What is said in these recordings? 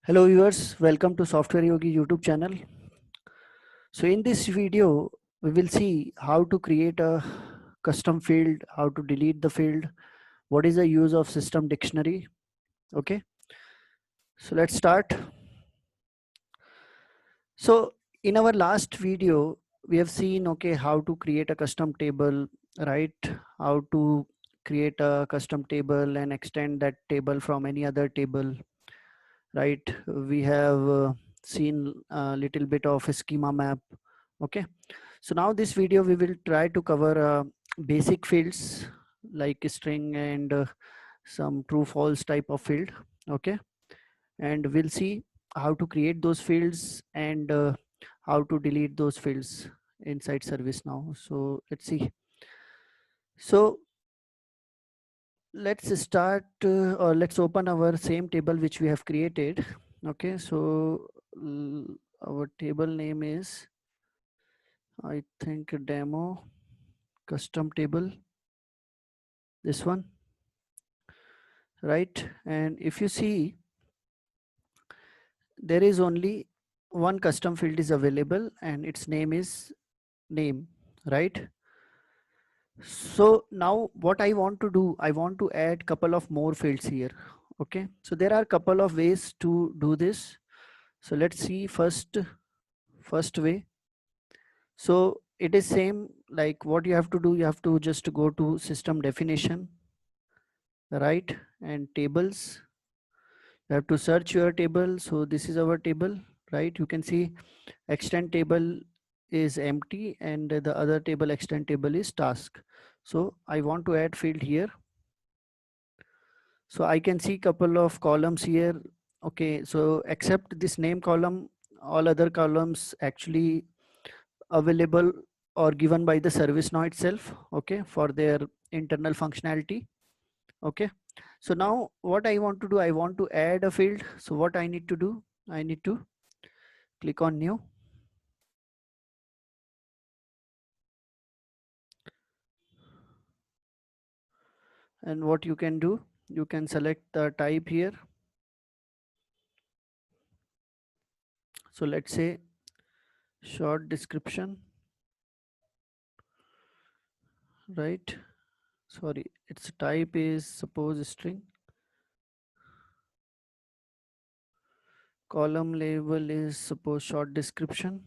Hello viewers, welcome to Software Yogi YouTube channel. So in this video, we will see how to create a custom field, how to delete the field, what is the use of system dictionary. Okay, so let's start. So in our last video, we have seen how to create a custom table, right? How to create a custom table and extend that table from any other table, right? We have seen a little bit of a schema map. Okay, so now this video we will try to cover basic fields like string and some true false type of field. Okay, and we'll see how to create those fields and how to delete those fields inside ServiceNow. So let's see. So let's start or let's open our same table which we have created. Okay, so our table name is, I think, demo custom table, this one, right? And if you see, there is only one custom field is available and its name is name, right? So now what I want to do, I want to add couple of more fields here. Okay, so there are a couple of ways to do this. So let's see first way. So it is same like what you have to do. You have to just go to system definition, right? And tables. You have to search your table. So this is our table, right? You can see extend table is empty and the other table extend table is task. So I want to add field here. So I can see couple of columns here. Okay, so except this name column, all other columns actually available or given by the ServiceNow itself, okay, for their internal functionality. Okay, so now what I want to do, I want to add a field. So what I need to do, I need to click on new. And what you can do, you can select the type here. So let's say short description, right? Sorry, its type is suppose string. Column label is suppose short description.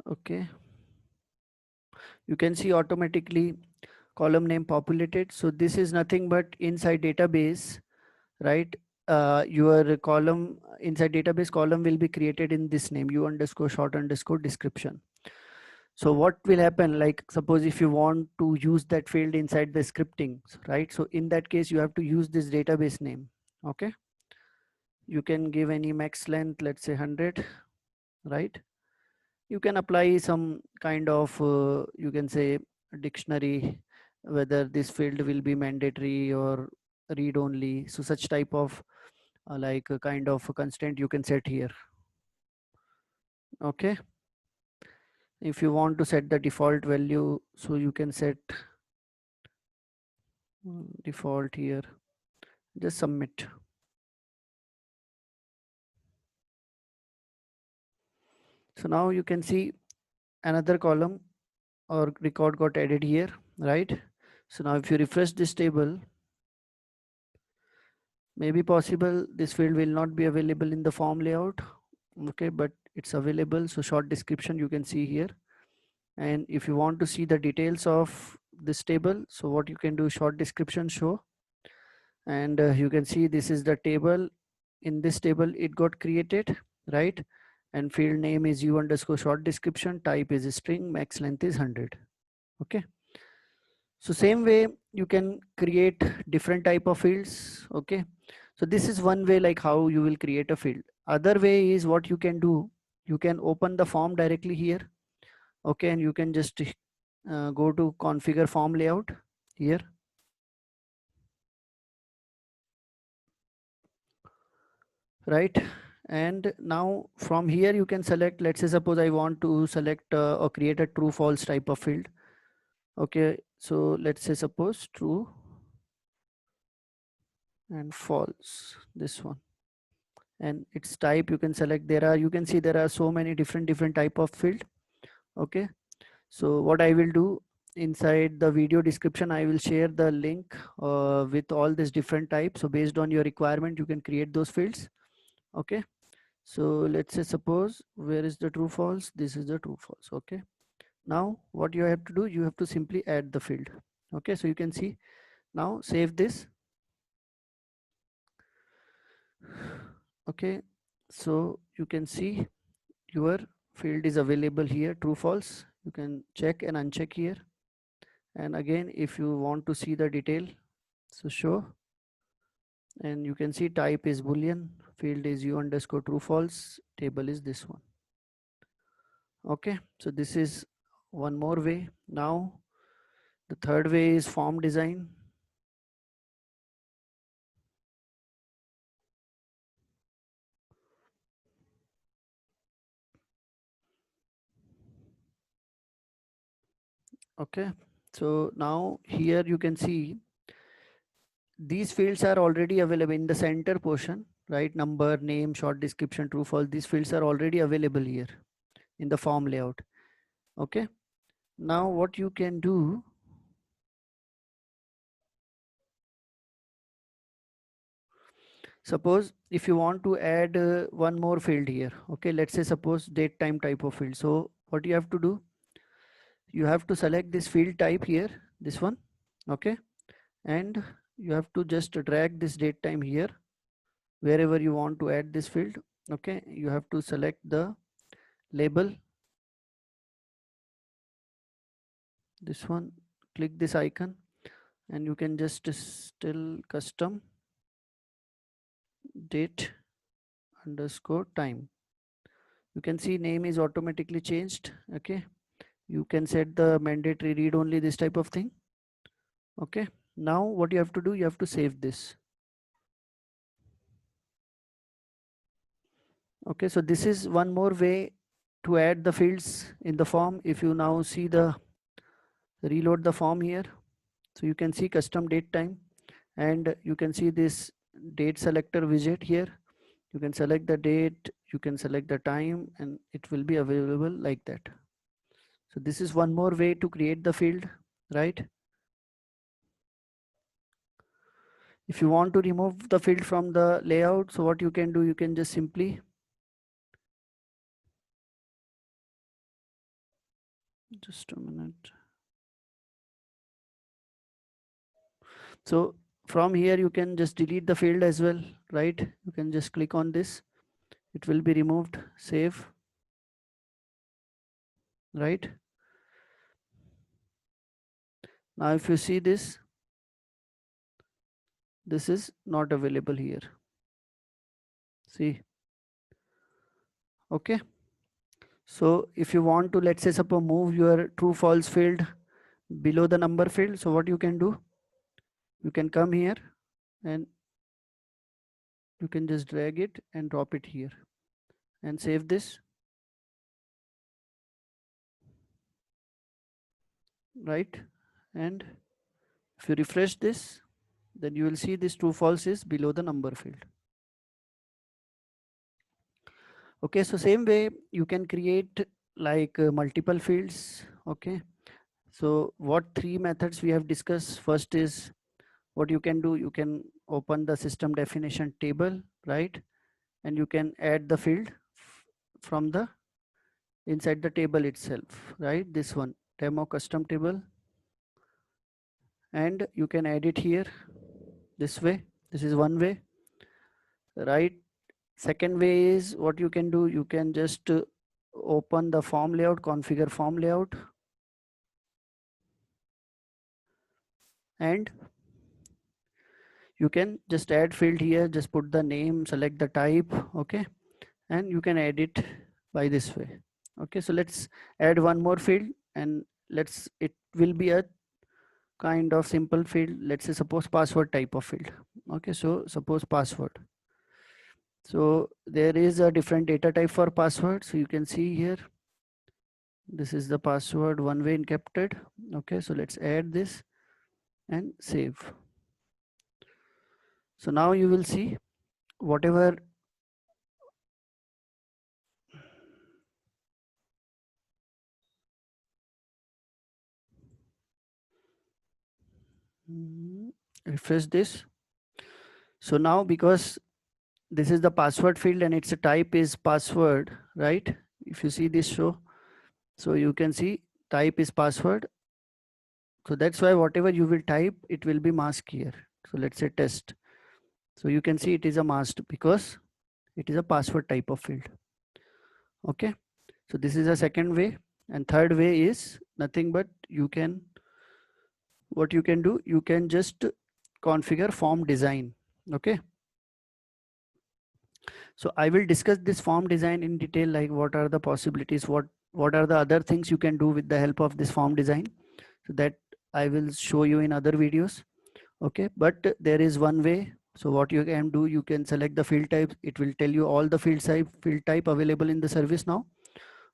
Okay, you can see automatically column name populated. So this is nothing but inside database, right? Your column inside database column will be created in this name, u underscore short underscore description. So what will happen, like suppose if you want to use that field inside the scripting, right? So in that case you have to use this database name. Okay, you can give any max length, let's say 100, right? You can apply some kind of you can say dictionary, whether this field will be mandatory or read only. So such type of like a kind of a constraint you can set here. Okay, if you want to set the default value, so you can set default here, just submit. So now you can see another column or record got added here, right? So now if you refresh this table, maybe possible this field will not be available in the form layout. Okay, but it's available. So short description you can see here. And if you want to see the details of this table, so what you can do, short description show, and you can see this is the table. In this table it got created, right? And field name is u underscore short description, type is string, max length is 100. Okay, so same way you can create different type of fields. Okay, so this is one way like how you will create a field. Other way is what you can do, you can open the form directly here. Okay, and you can just go to configure form layout here, right? And now from here you can select, let's say suppose I want to select or create a true false type of field. Okay, so let's say suppose true and false, this one, and its type you can select. There are, you can see there are so many different type of field. Okay, so what I will do, inside the video description I will share the link with all these different types, so based on your requirement you can create those fields. Okay, so let's say suppose, where is the true false, this is the true false. Okay, now what you have to do, you have to simply add the field. Okay, so you can see, now save this. Okay, so you can see your field is available here, true false. You can check and uncheck here, and again if you want to see the detail, so show, and you can see type is boolean, field is u underscore true false, table is this one. Okay, so this is one more way. Now the third way is form design. Okay, so now here you can see these fields are already available in the center portion, right? Number, name, short description, true, false. These fields are already available here in the form layout. Okay, now what you can do, suppose if you want to add one more field here. Okay, let's say suppose date time type of field. So what you have to do, you have to select this field type here, this one. Okay, and you have to just drag this date time here wherever you want to add this field. Okay, you have to select the label, this one, click this icon, and you can just still custom date underscore time. You can see name is automatically changed. Okay, you can set the mandatory read only, this type of thing. Okay, now what you have to do, you have to save this. Okay, so this is one more way to add the fields in the form. If you now see the, reload the form here, so you can see custom date time, and you can see this date selector widget here. You can select the date, you can select the time, and it will be available like that. So this is one more way to create the field, right? If you want to remove the field from the layout, so what you can do, you can just simply, just a minute. So from here you can just delete the field as well, right? You can just click on this, it will be removed, save, right? Now if you see this is not available here, see. Okay, so if you want to, let's say suppose move your true false field below the number field, so what you can do, you can come here and you can just drag it and drop it here and save this, right? And if you refresh this, then you will see this true false is below the number field. Okay, so same way you can create like multiple fields. Okay, so what three methods we have discussed? First is, what you can do, you can open the system definition table, right? And you can add the field from the inside the table itself, right? This one, demo custom table, and you can add it here this way. This is one way, right? Second way is, what you can do, you can just open the form layout, configure form layout, and you can just add field here, just put the name, select the type. Okay, and you can add it by this way. Okay, so let's add one more field, and it will be a kind of simple field. Let's say suppose password type of field. Okay, so suppose password. So there is a different data type for password. So you can see here, this is the password one way encrypted. Okay, so let's add this and save. So now you will see whatever refresh this. So now because this is the password field and its type is password, right? If you see this show, so you can see type is password. So that's why whatever you will type, it will be masked here. So let's say test. So you can see it is a masked because it is a password type of field. Okay. So this is a second way, and third way is nothing but what you can do, you can just configure form design. Okay. So I will discuss this form design in detail, like what are the possibilities, what are the other things you can do with the help of this form design. So that I will show you in other videos. Okay, but there is one way. So what you can do, you can select the field type. It will tell you all the field type available in the service now.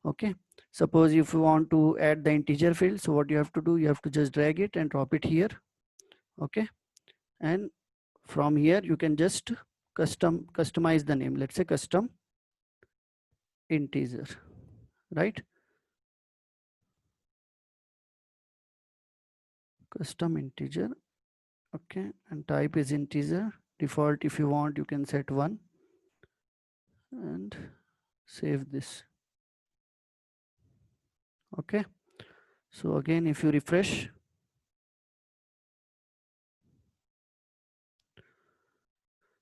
Okay, suppose if you want to add the integer field, so what you have to do, you have to just drag it and drop it here. Okay, and from here you can just customize the name. Let's say custom integer, right? Custom integer. Okay, and type is integer. Default, if you want, you can set 1 and save this. Okay, so again, if you refresh,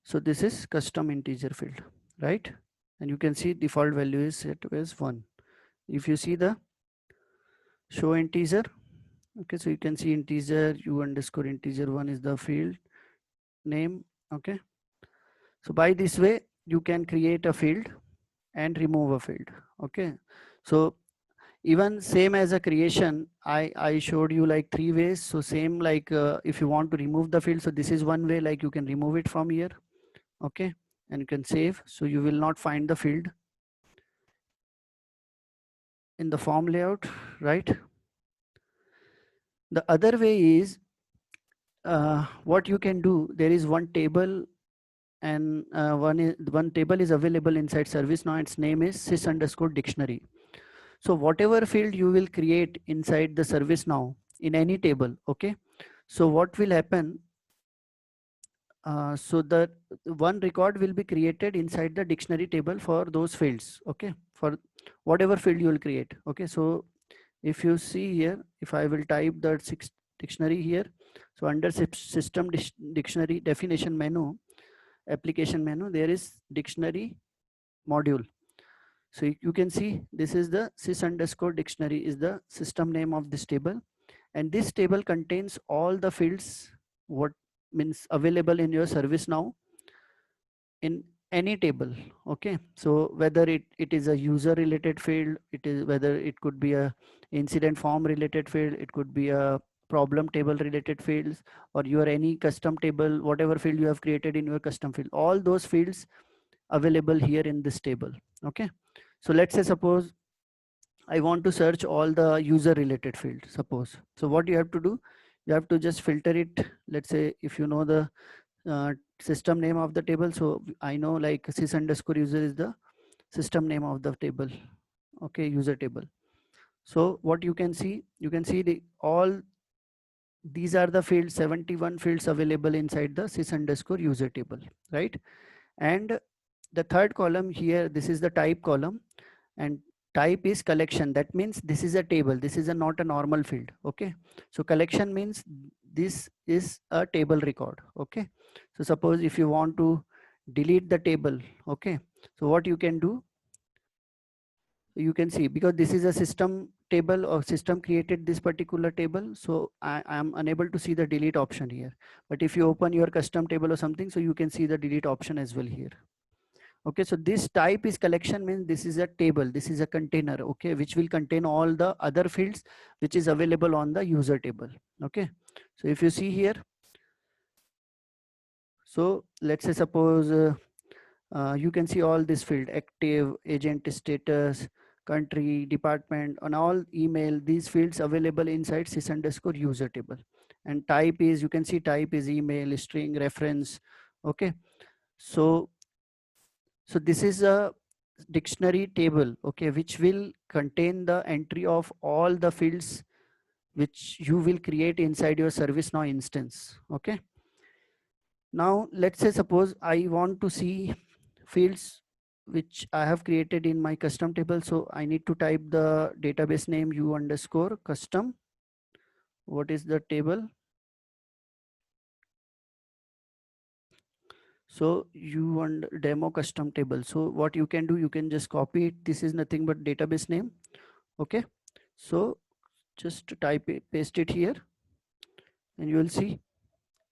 so this is custom integer field, right? And you can see default value is set as 1. If you see the show integer, okay, so you can see integer u underscore integer 1 is the field name. Okay, so by this way you can create a field and remove a field. Okay, so even same as a creation, I showed you like 3 ways. So same like if you want to remove the field, so this is one way, like you can remove it from here. Okay, and you can save, so you will not find the field in the form layout, right? The other way is what you can do, there is one table, and one table is available inside ServiceNow. Its name is sys underscore dictionary. So whatever field you will create inside the ServiceNow in any table, okay, so what will happen, so the one record will be created inside the dictionary table for those fields. Okay, for whatever field you will create. Okay, so if you see here, if I will type the dictionary here, so under system dictionary definition menu, application menu, there is dictionary module. So you can see this is the sys underscore dictionary is the system name of this table, and this table contains all the fields what means available in your service now in any table. Okay, so whether it is a user related field, it is whether it could be a incident form related field, it could be a problem table related fields, or your any custom table, whatever field you have created in your custom field, all those fields available here in this table. Okay, so let's say suppose I want to search all the user related field, suppose. So what you have to do, you have to just filter it. Let's say if you know the system name of the table, so I know like sys underscore user is the system name of the table. Okay, user table. So what you can see, the all these are the fields, 71 fields available inside the sys underscore user table, right? And the third column here, this is the type column, and type is collection. That means this is a table, this is not a normal field. Okay, so collection means this is a table record. Okay, so suppose if you want to delete the table, okay, so what you can do, you can see, because this is a system table or system created this particular table, so I am unable to see the delete option here. But if you open your custom table or something, so you can see the delete option as well here. Okay, so this type is collection means this is a table, this is a container, okay, which will contain all the other fields which is available on the user table. Okay, so if you see here, so let's say suppose You can see all this field: active, agent status, country, department, and all email. These fields available inside sys underscore user table. And type is, you can see type is email, string, reference. Okay. So this is a dictionary table, okay, which will contain the entry of all the fields which you will create inside your ServiceNow instance. Okay. Now let's say suppose I want to see fields which I have created in my custom table. So I need to type the database name u underscore custom. What is the table? So you and demo custom table. So what you can do, you can just copy it. This is nothing but database name. Okay. So just type it, paste it here, and you will see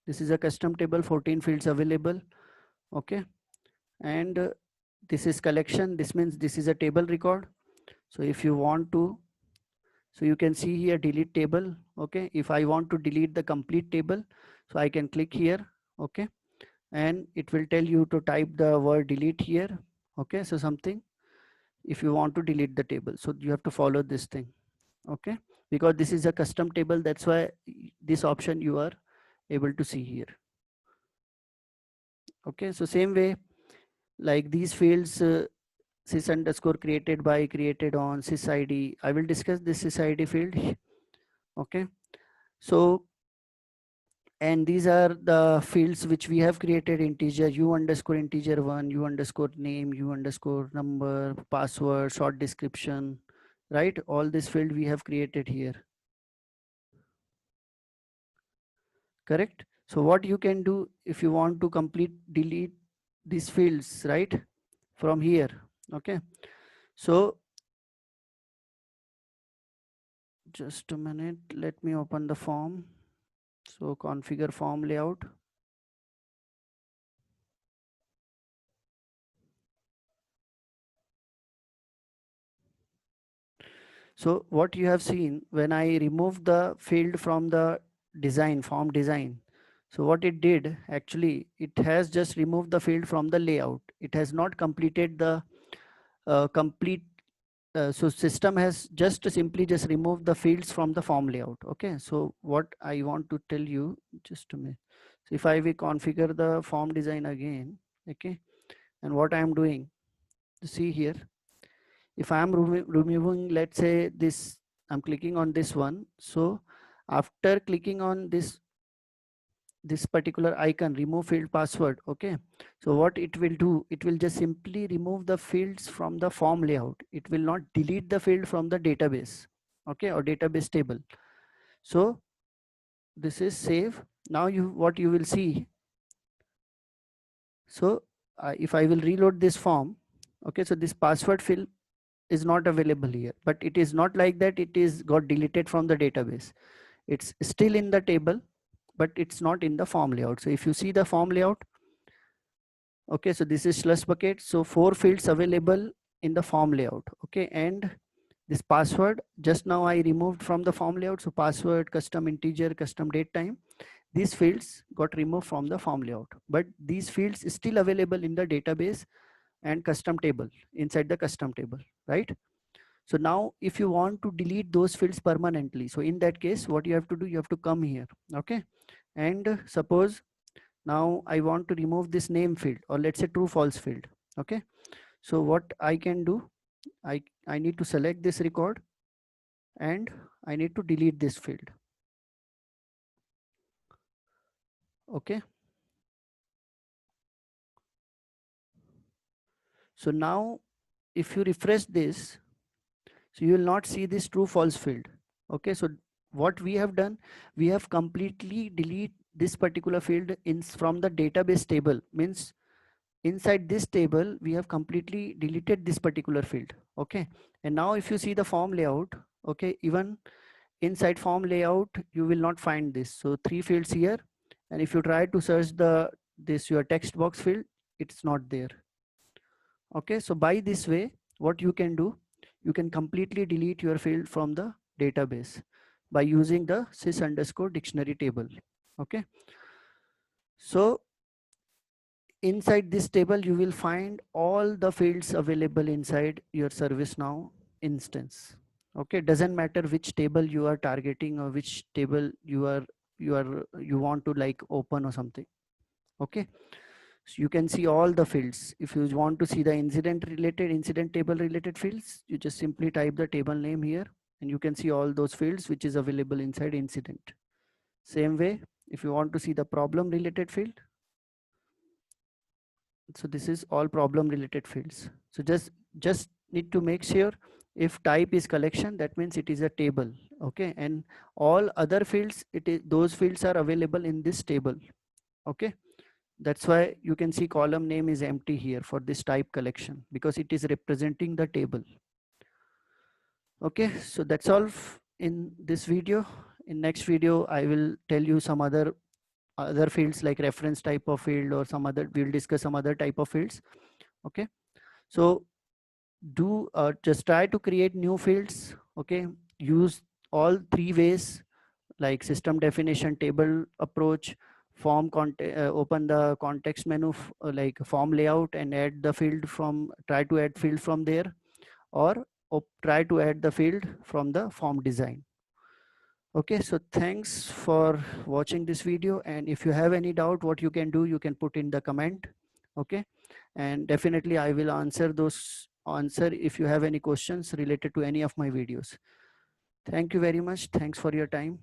this is a custom table, 14 fields available. Okay. And this is collection. This means this is a table record. So if you want to, so you can see here delete table. Okay. If I want to delete the complete table, so I can click here. Okay. And it will tell you to type the word delete here. Okay. So something, if you want to delete the table, so you have to follow this thing. Okay. Because this is a custom table. That's why this option you are able to see here. Okay. So same way, like these fields, sys underscore created by, created on, sys id. I will discuss this sys id field. Okay. So, and these are the fields which we have created: integer, u underscore integer 1, u underscore name, u underscore number, password, short description, right? All this field we have created here. Correct. So what you can do if you want to complete delete these fields, right, from here. Okay. So just a minute, let me open the form. So configure form layout. So what you have seen, when I removed the field from the design, form design, so what it did actually, it has just removed the field from the layout. It has not completed the complete. So system has just simply just removed the fields from the form layout. Okay. So what I want to tell you, just a minute. So if I will configure the form design again, okay, and what I am doing, see here, if I am removing, let's say this, I'm clicking on this one. So after clicking on this particular icon, remove field password. Okay. So what it will do, it will just simply remove the fields from the form layout. It will not delete the field from the database. Okay. Or database table. So this is save. Now what you will see. So if I will reload this form, okay, so this password field is not available here, but it is not like that it is got deleted from the database. It's still in the table, but it's not in the form layout. So if you see the form layout, okay, so this is slush bucket. So 4 fields available in the form layout. Okay. And this password, just now I removed from the form layout. So password, custom integer, custom date time, these fields got removed from the form layout, but these fields is still available in the database and custom table, inside the custom table, right? So now if you want to delete those fields permanently, so in that case, what you have to do, you have to come here. Okay. And suppose now I want to remove this name field, or let's say true false field. Okay. So what I can do, I need to select this record and I need to delete this field. Okay. So now if you refresh this, so you will not see this true false field. Okay. So what we have done, we have completely delete this particular field in from the database table. Means inside this table we have completely deleted this particular field. Okay. And now if you see the form layout, okay, even inside form layout you will not find this. So 3 fields here, and if you try to search this your text box field, it's not there. Okay. So by this way, what you can do, you can completely delete your field from the database by using the sys underscore dictionary table. Okay. So inside this table, you will find all the fields available inside your ServiceNow instance. Okay, doesn't matter which table you are targeting or which table you want to like open or something. Okay, so you can see all the fields. If you want to see the incident table related fields, you just simply type the table name here and you can see all those fields which is available inside incident. Same way, if you want to see the problem related field, so this is all problem related fields. So just need to make sure if type is collection, that means it is a table. Okay, and all other fields, those fields are available in this table. Okay, that's why you can see column name is empty here for this type collection, because it is representing the table. Okay, so that's all in this video. In next video I will tell you some other fields like reference type of field or some other, we'll discuss some other type of fields. Okay, so just try to create new fields. Okay, use all three ways, like system definition, table approach, open the context menu, like form layout, and add the field from, try to add field from there, or try to add the field from the form design. Okay, so thanks for watching this video, and if you have any doubt, what you can do, you can put in the comment. Okay, and definitely I will answer if you have any questions related to any of my videos. Thank you very much. Thanks for your time.